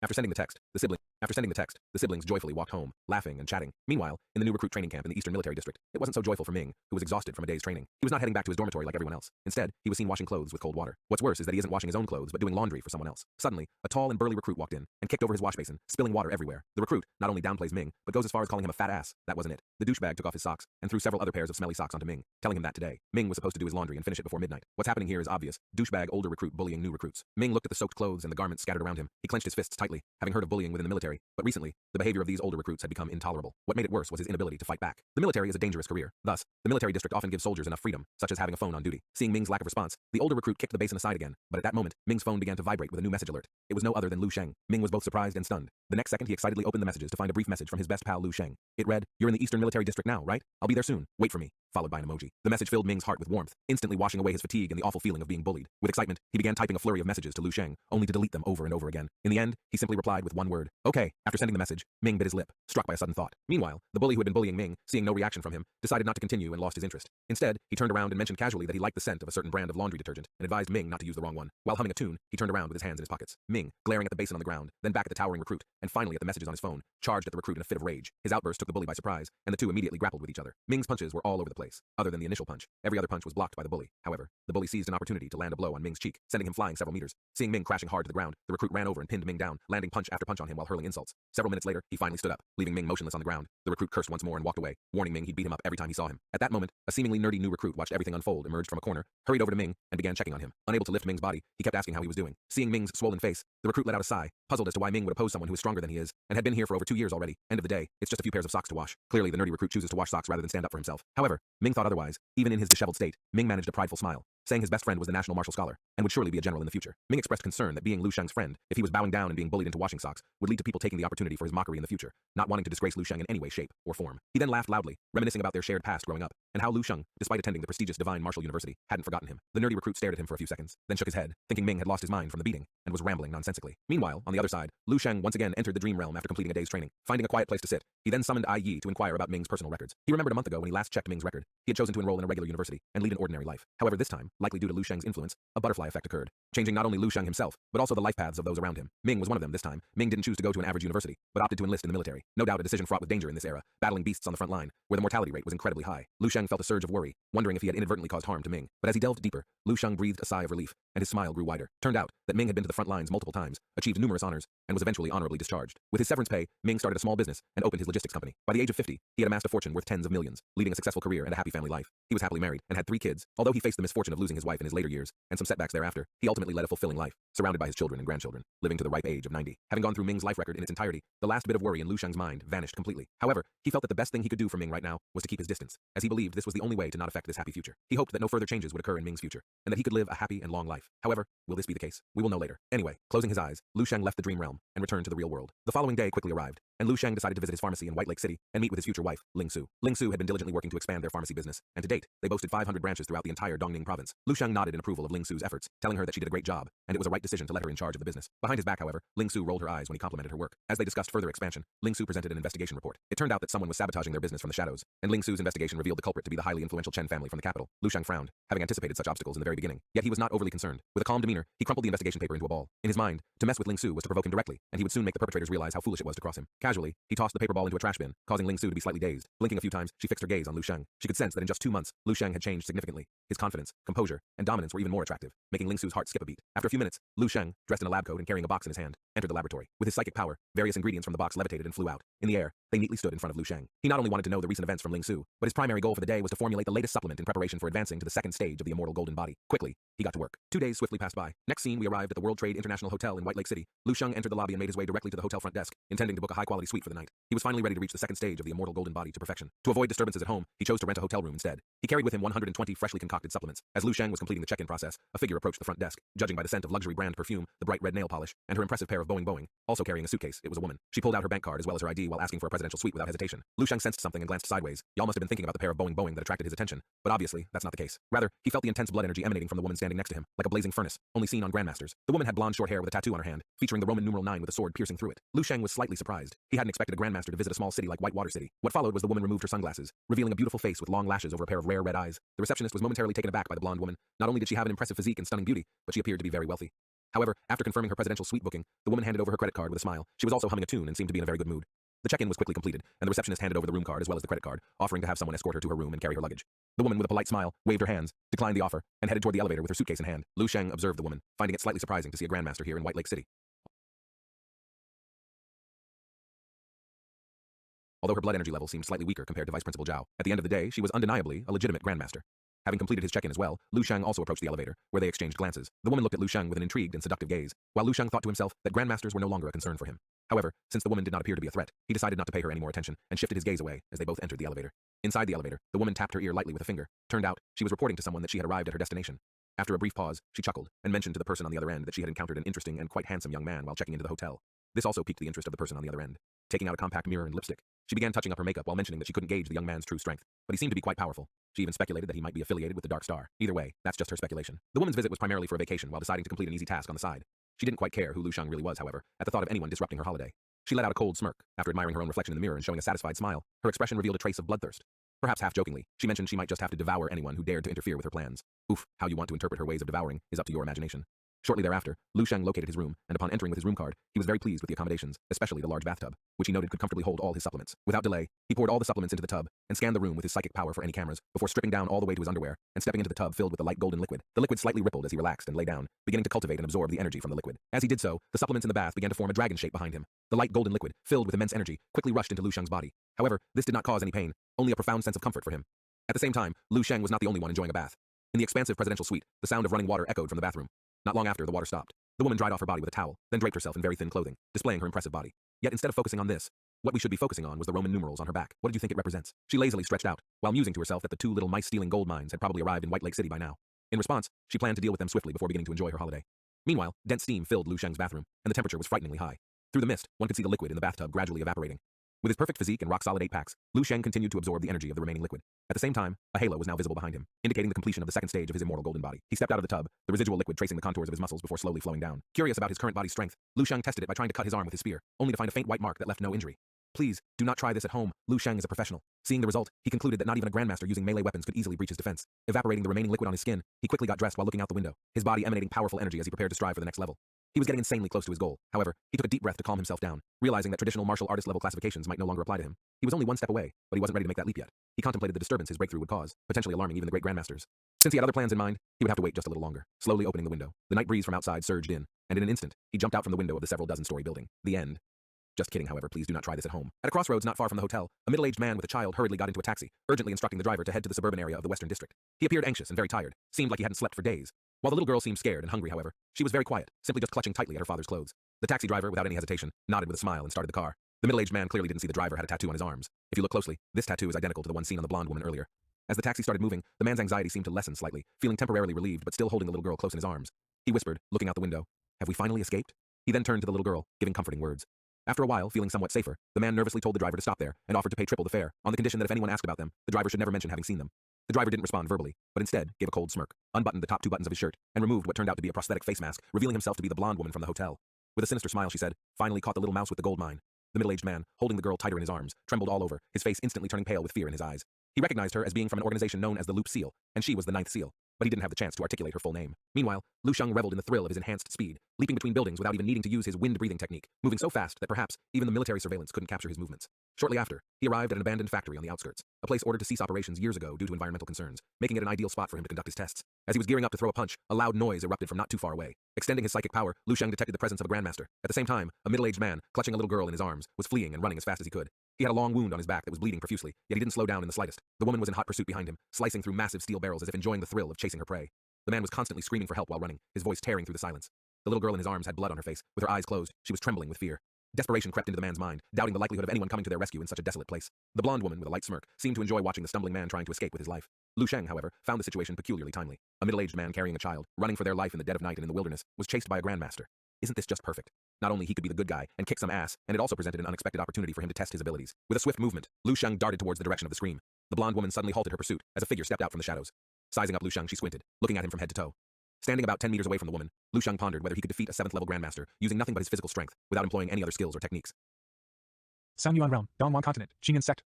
After sending the text, the siblings joyfully walked home, laughing and chatting. Meanwhile, in the new recruit training camp in the Eastern Military District, it wasn't so joyful for Ming, who was exhausted from a day's training. He was not heading back to his dormitory like everyone else. Instead, he was seen washing clothes with cold water. What's worse is that he isn't washing his own clothes, but doing laundry for someone else. Suddenly, a tall and burly recruit walked in and kicked over his wash basin, spilling water everywhere. The recruit not only downplays Ming, but goes as far as calling him a fat ass. That wasn't it. The douchebag took off his socks and threw several other pairs of smelly socks onto Ming, telling him that today, Ming was supposed to do his laundry and finish it before midnight. What's happening here is obvious. Douchebag older recruit bullying new recruits. Ming looked at the soaked clothes and the garments scattered around him. He clenched his fists tightly, having heard of bullying within the military, but recently, the behavior of these older recruits had become intolerable. What made it worse was his inability to fight back. The military is a dangerous career. Thus, the military district often gives soldiers enough freedom, such as having a phone on duty. Seeing Ming's lack of response, the older recruit kicked the basin aside again, but at that moment, Ming's phone began to vibrate with a new message alert. It was no other than Lu Sheng. Ming was both surprised and stunned. The next second, he excitedly opened the messages to find a brief message from his best pal Lu Sheng. It read, "You're in the Eastern Military District now, right? I'll be there soon. Wait for me," followed by an emoji. The message filled Ming's heart with warmth, instantly washing away his fatigue and the awful feeling of being bullied. With excitement, he began typing a flurry of messages to Lu Sheng, only to delete them over and over again. In the end, he simply replied with one word, "Okay." After sending the message, Ming bit his lip, struck by a sudden thought. Meanwhile, the bully who had been bullying Ming, seeing no reaction from him, decided not to continue and lost his interest. Instead, he turned around and mentioned casually that he liked the scent of a certain brand of laundry detergent and advised Ming not to use the wrong one. While humming a tune, he turned around with his hands in his pockets. Ming, glaring at the basin on the ground, then back at the towering recruit, and finally at the messages on his phone, charged at the recruit in a fit of rage. His outburst took the bully by surprise, and the two immediately grappled with each other. Ming's punches were all over the place. Other than the initial punch, every other punch was blocked by the bully. However, the bully seized an opportunity to land a blow on Ming's cheek, sending him flying several meters. Seeing Ming crashing hard to the ground, the recruit ran over and pinned Ming down, landing punch after punch on him while hurling insults. Several minutes later, he finally stood up, leaving Ming motionless on the ground. The recruit cursed once more and walked away, warning Ming he'd beat him up every time he saw him. At that moment, a seemingly nerdy new recruit watched everything unfold, emerged from a corner, hurried over to Ming, and began checking on him. Unable to lift Ming's body, he kept asking how he was doing. Seeing Ming's swollen face, the recruit let out a sigh, puzzled as to why Ming would oppose someone who is stronger than he is, and had been here for over 2 years already. End of the day, it's just a few pairs of socks to wash. Clearly, the nerdy recruit chooses to wash socks rather than stand up for himself. However, Ming thought otherwise. Even in his disheveled state, Ming managed a prideful smile, saying his best friend was the national martial scholar, and would surely be a general in the future. Ming expressed concern that being Lu Sheng's friend, if he was bowing down and being bullied into washing socks, would lead to people taking the opportunity for his mockery in the future, not wanting to disgrace Lu Sheng in any way, shape, or form. He then laughed loudly, reminiscing about their shared past growing up, and how Lu Sheng, despite attending the prestigious Divine Martial University, hadn't forgotten him. The nerdy recruit stared at him for a few seconds, then shook his head, thinking Ming had lost his mind from the beating, and was rambling nonsensically. Meanwhile, on the other side, Lu Sheng once again entered the dream realm after completing a day's training. Finding a quiet place to sit, he then summoned Ai Yi to inquire about Ming's personal records. He remembered a month ago when he last checked Ming's record, he had chosen to enroll in a regular university and lead an ordinary life. However, this time, likely due to Lu Sheng's influence, a butterfly effect occurred, changing not only Lu Sheng himself, but also the life paths of those around him. Ming was one of them this time. Ming didn't choose to go to an average university, but opted to enlist in the military. No doubt a decision fraught with danger in this era, battling beasts on the front line, where the mortality rate was incredibly high. Lu Sheng felt a surge of worry, wondering if he had inadvertently caused harm to Ming. But as he delved deeper, Lu Sheng breathed a sigh of relief, and his smile grew wider. Turned out that Ming had been to the front lines multiple times, achieved numerous honors, and was eventually honorably discharged. With his severance pay, Ming started a small business and opened his logistics company. By the age of 50, he had amassed a fortune worth tens of millions, leading a successful career and a happy family life. He was happily married and had 3 kids. Although he faced the misfortune of losing his wife in his later years and some setbacks thereafter, he ultimately led a fulfilling life, surrounded by his children and grandchildren, living to the ripe age of 90. Having gone through Ming's life record in its entirety, the last bit of worry in Lu Sheng's mind vanished completely. However, he felt that the best thing he could do for Ming right now was to keep his distance, as he believed this was the only way to not affect this happy future. He hoped that no further changes would occur in Ming's future, and that he could live a happy and long life. However, will this be the case? We will know later. Anyway, closing his eyes, Lu Sheng left the dream realm and returned to the real world. The following day quickly arrived, and Lu Sheng decided to visit his pharmacy in White Lake City and meet with his future wife, Ling Su. Ling Su had been diligently working to expand their pharmacy business, and to date, they boasted 500 branches throughout the entire Dongning province. Lu Sheng nodded in approval of Ling Su's efforts, telling her that she did a great job, and it was a right decision to let her in charge of the business. Behind his back, however, Ling Su rolled her eyes when he complimented her work. As they discussed further expansion, Ling Su presented an investigation report. It turned out that someone was sabotaging their business from the shadows, and Ling Su's investigation revealed the culprit to be the highly influential Chen family from the capital. Lu Sheng frowned, having anticipated such obstacles in the very beginning, yet he was not overly concerned. With a calm demeanor, he crumpled the investigation paper into a ball. In his mind, to mess with Ling Su was to provoke him directly, and he would soon make the perpetrators realize how foolish it was to cross him. Casually, he tossed the paper ball into a trash bin, causing Ling Su to be slightly dazed. Blinking a few times, she fixed her gaze on Lu Sheng. She could sense that in just 2 months, Lu Sheng had changed significantly. His confidence, composure, and dominance were even more attractive, making Ling Su's heart skip a beat. After a few minutes, Lu Sheng, dressed in a lab coat and carrying a box in his hand, entered the laboratory. With his psychic power, various ingredients from the box levitated and flew out. In the air, they neatly stood in front of Lu Sheng. He not only wanted to know the recent events from Ling Su, but his primary goal for the day was to formulate the latest supplement in preparation for advancing to the second stage of the immortal golden body. Quickly, he got to work. 2 days swiftly passed by. Next scene, we arrived at the World Trade International Hotel in White Lake City. Lu Sheng entered the lobby and made his way directly to the hotel front desk, intending to book a high-quality suite for the night. He was finally ready to reach the second stage of the immortal golden body to perfection. To avoid disturbances at home, he chose to rent a hotel room instead. He carried with him 120 freshly concocted supplements. As Lu Sheng was completing the check-in process, a figure approached the front desk. Judging by the scent of luxury brand perfume, the bright red nail polish, and her impressive pair of Boeing, also carrying a suitcase, it was a woman. She pulled out her bank card as well as her ID while asking for a presidential suite without hesitation. Lu Sheng sensed something and glanced sideways. Y'all must have been thinking about the pair of Boeing that attracted his attention, but obviously, that's not the case. Rather, he felt the intense blood energy emanating from the woman standing next to him, like a blazing furnace, only seen on grandmasters. The woman had blonde short hair with a tattoo on her hand, featuring the Roman numeral 9 with a sword piercing through it. Lu Sheng was slightly surprised. He hadn't expected a grandmaster to visit a small city like Whitewater City. What followed was the woman removed her sunglasses, revealing a beautiful face with long lashes over a pair of rare red eyes. The receptionist was momentarily taken aback by the blonde woman. Not only did she have an impressive physique and stunning beauty, but she appeared to be very wealthy. However, after confirming her presidential suite booking, the woman handed over her credit card with a smile. She was also humming a tune and seemed to be in a very good mood. The check-in was quickly completed, and the receptionist handed over the room card as well as the credit card, offering to have someone escort her to her room and carry her luggage. The woman, with a polite smile, waved her hands, declined the offer, and headed toward the elevator with her suitcase in hand. Lu Sheng observed the woman, finding it slightly surprising to see a grandmaster here in White Lake City. Although her blood energy level seemed slightly weaker compared to Vice Principal Zhao, at the end of the day, she was undeniably a legitimate grandmaster. Having completed his check-in as well, Lu Sheng also approached the elevator, where they exchanged glances. The woman looked at Lu Sheng with an intrigued and seductive gaze, while Lu Sheng thought to himself that grandmasters were no longer a concern for him. However, since the woman did not appear to be a threat, he decided not to pay her any more attention and shifted his gaze away as they both entered the elevator. Inside the elevator, the woman tapped her ear lightly with a finger. Turned out, she was reporting to someone that she had arrived at her destination. After a brief pause, she chuckled and mentioned to the person on the other end that she had encountered an interesting and quite handsome young man while checking into the hotel. This also piqued the interest of the person on the other end. Taking out a compact mirror and lipstick, she began touching up her makeup while mentioning that she couldn't gauge the young man's true strength, but he seemed to be quite powerful. She even speculated that he might be affiliated with the Dark Star. Either way, that's just her speculation. The woman's visit was primarily for a vacation while deciding to complete an easy task on the side. She didn't quite care who Lu Sheng really was, however, at the thought of anyone disrupting her holiday. She let out a cold smirk after admiring her own reflection in the mirror and showing a satisfied smile. Her expression revealed a trace of bloodthirst. Perhaps half-jokingly, she mentioned she might just have to devour anyone who dared to interfere with her plans. Oof, how you want to interpret her ways of devouring is up to your imagination. Shortly thereafter, Lu Sheng located his room, and upon entering with his room card, he was very pleased with the accommodations, especially the large bathtub, which he noted could comfortably hold all his supplements. Without delay, he poured all the supplements into the tub, and scanned the room with his psychic power for any cameras, before stripping down all the way to his underwear, and stepping into the tub filled with a light golden liquid. The liquid slightly rippled as he relaxed and lay down, beginning to cultivate and absorb the energy from the liquid. As he did so, the supplements in the bath began to form a dragon shape behind him. The light golden liquid, filled with immense energy, quickly rushed into Lu Sheng's body. However, this did not cause any pain, only a profound sense of comfort for him. At the same time, Lu Sheng was not the only one enjoying a bath. In the expansive presidential suite, the sound of running water echoed from the bathroom. Not long after, the water stopped. The woman dried off her body with a towel, then draped herself in very thin clothing, displaying her impressive body. Yet instead of focusing on this, what we should be focusing on was the Roman numerals on her back. What did you think it represents? She lazily stretched out, while musing to herself that the two little mice-stealing gold mines had probably arrived in White Lake City by now. In response, she planned to deal with them swiftly before beginning to enjoy her holiday. Meanwhile, dense steam filled Lu Sheng's bathroom, and the temperature was frighteningly high. Through the mist, one could see the liquid in the bathtub gradually evaporating. With his perfect physique and rock-solid 8-packs, Lu Sheng continued to absorb the energy of the remaining liquid. At the same time, a halo was now visible behind him, indicating the completion of the second stage of his immortal golden body. He stepped out of the tub, the residual liquid tracing the contours of his muscles before slowly flowing down. Curious about his current body's strength, Lu Sheng tested it by trying to cut his arm with his spear, only to find a faint white mark that left no injury. Please, do not try this at home. Lu Sheng is a professional. Seeing the result, he concluded that not even a grandmaster using melee weapons could easily breach his defense. Evaporating the remaining liquid on his skin, he quickly got dressed while looking out the window, his body emanating powerful energy as he prepared to strive for the next level. He was getting insanely close to his goal. However, he took a deep breath to calm himself down, realizing that traditional martial artist level classifications might no longer apply to him. He was only one step away, but he wasn't ready to make that leap yet. He contemplated the disturbance his breakthrough would cause, potentially alarming even the great grandmasters. Since he had other plans in mind, he would have to wait just a little longer. Slowly opening the window, the night breeze from outside surged in, and in an instant, he jumped out from the window of the several dozen-story building. The end. Just kidding, however, please do not try this at home. At a crossroads not far from the hotel, a middle-aged man with a child hurriedly got into a taxi, urgently instructing the driver to head to the suburban area of the Western District. He appeared anxious and very tired, seemed like he hadn't slept for days. While the little girl seemed scared and hungry, however, she was very quiet, simply just clutching tightly at her father's clothes. The taxi driver, without any hesitation, nodded with a smile and started the car. The middle-aged man clearly didn't see the driver had a tattoo on his arms. If you look closely, this tattoo is identical to the one seen on the blonde woman earlier. As the taxi started moving, the man's anxiety seemed to lessen slightly, feeling temporarily relieved but still holding the little girl close in his arms. He whispered, looking out the window, "Have we finally escaped?" He then turned to the little girl, giving comforting words. After a while, feeling somewhat safer, the man nervously told the driver to stop there and offered to pay triple the fare, on the condition that if anyone asked about them, the driver should never mention having seen them. The driver didn't respond verbally, but instead gave a cold smirk, unbuttoned the top 2 buttons of his shirt, and removed what turned out to be a prosthetic face mask, revealing himself to be the blonde woman from the hotel. With a sinister smile, she said, "Finally caught the little mouse with the gold mine." The middle-aged man, holding the girl tighter in his arms, trembled all over, his face instantly turning pale with fear in his eyes. He recognized her as being from an organization known as the Loop Seal, and she was the 9th seal, but he didn't have the chance to articulate her full name. Meanwhile, Lu Sheng reveled in the thrill of his enhanced speed, leaping between buildings without even needing to use his wind-breathing technique, moving so fast that perhaps even the military surveillance couldn't capture his movements. Shortly after, he arrived at an abandoned factory on the outskirts, a place ordered to cease operations years ago due to environmental concerns, making it an ideal spot for him to conduct his tests. As he was gearing up to throw a punch, a loud noise erupted from not too far away. Extending his psychic power, Lu Sheng detected the presence of a grandmaster. At the same time, a middle-aged man, clutching a little girl in his arms, was fleeing and running as fast as he could. He had a long wound on his back that was bleeding profusely, yet he didn't slow down in the slightest. The woman was in hot pursuit behind him, slicing through massive steel barrels as if enjoying the thrill of chasing her prey. The man was constantly screaming for help while running, his voice tearing through the silence. The little girl in his arms had blood on her face. With her eyes closed, she was trembling with fear. Desperation crept into the man's mind, doubting the likelihood of anyone coming to their rescue in such a desolate place. The blonde woman, with a light smirk, seemed to enjoy watching the stumbling man trying to escape with his life. Lu Sheng, however, found the situation peculiarly timely. A middle-aged man carrying a child, running for their life in the dead of night and in the wilderness, was chased by a grandmaster. Isn't this just perfect? Not only he could be the good guy and kick some ass, and it also presented an unexpected opportunity for him to test his abilities. With a swift movement, Lu Sheng darted towards the direction of the scream. The blonde woman suddenly halted her pursuit as a figure stepped out from the shadows. Sizing up Lu Sheng, she squinted, looking at him from head to toe. Standing about 10 meters away from the woman, Lu Sheng pondered whether he could defeat a 7th-level grandmaster using nothing but his physical strength, without employing any other skills or techniques. Sang Yuan Realm, Dongwon Continent, Qingyan Sect.